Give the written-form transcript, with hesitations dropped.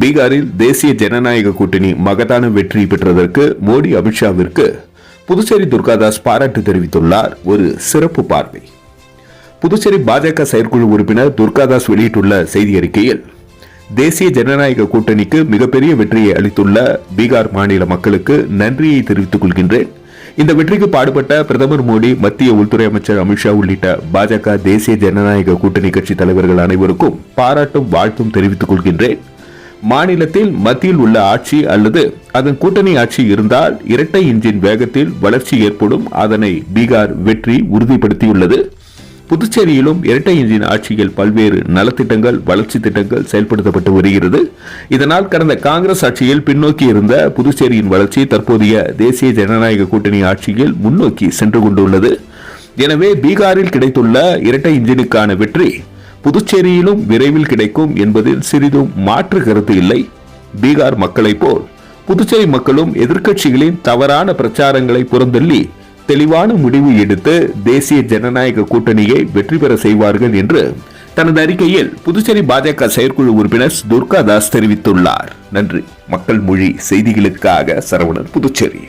பீகாரில் தேசிய ஜனநாயக கூட்டணி மகத்தான வெற்றி பெற்றதற்கு மோடி அமித்ஷாவிற்கு புதுச்சேரி துர்காதாஸ் பாராட்டு தெரிவித்துள்ளார். ஒரு சிறப்பு பார்வை. புதுச்சேரி பாஜக செயற்குழு உறுப்பினர் துர்காதாஸ் வெளியிட்டுள்ள செய்தி அறிக்கையில், தேசிய ஜனநாயக கூட்டணிக்கு மிகப்பெரிய வெற்றியை அளித்துள்ள பீகார் மாநில மக்களுக்கு நன்றியை தெரிவித்துக் கொள்கின்றேன். இந்த வெற்றிக்கு பாடுபட்ட பிரதமர் மோடி, மத்திய உள்துறை அமைச்சர் அமித்ஷா உள்ளிட்ட பாஜக தேசிய ஜனநாயக கூட்டணி கட்சி தலைவர்கள் அனைவருக்கும் பாராட்டும் வாழ்த்தும் தெரிவித்துக் கொள்கின்றேன். மாநிலத்தில் மத்தியில் உள்ள ஆட்சி அல்லது அதன் கூட்டணி ஆட்சி இருந்தால் இரட்டை இன்ஜின் வேகத்தில் வளர்ச்சி ஏற்படும். அதனை பீகார் வெற்றி உறுதிப்படுத்தியுள்ளது. புதுச்சேரியிலும் இரட்டை இன்ஜின் ஆட்சியில் பல்வேறு நலத்திட்டங்கள், வளர்ச்சி திட்டங்கள் செயல்படுத்தப்பட்டு வருகிறது. இதனால் கடந்த காங்கிரஸ் ஆட்சியில் பின்னோக்கி இருந்த புதுச்சேரியின் வளர்ச்சி தற்போதைய தேசிய ஜனநாயக கூட்டணி ஆட்சியில் முன்னோக்கி சென்று கொண்டுள்ளது. எனவே பீகாரில் கிடைத்துள்ள இரட்டை இன்ஜினுக்கான வெற்றி புதுச்சேரியிலும் விரைவில் கிடைக்கும் என்பதில் சிறிதும் மாற்று கருத்து இல்லை. பீகார் மக்களைப் போல் புதுச்சேரி மக்களும் எதிர்க்கட்சிகளின் தவறான பிரச்சாரங்களை புறந்தள்ளி தெளிவான முடிவு எடுத்து தேசிய ஜனநாயக கூட்டணியை வெற்றி பெற செய்வார்கள் என்று தனது அறிக்கையில் புதுச்சேரி பாஜக செயற்குழு உறுப்பினர் துர்காதாஸ் தெரிவித்துள்ளார். நன்றி. மக்கள் மொழி செய்திகளுக்காக சரவணன், புதுச்சேரி.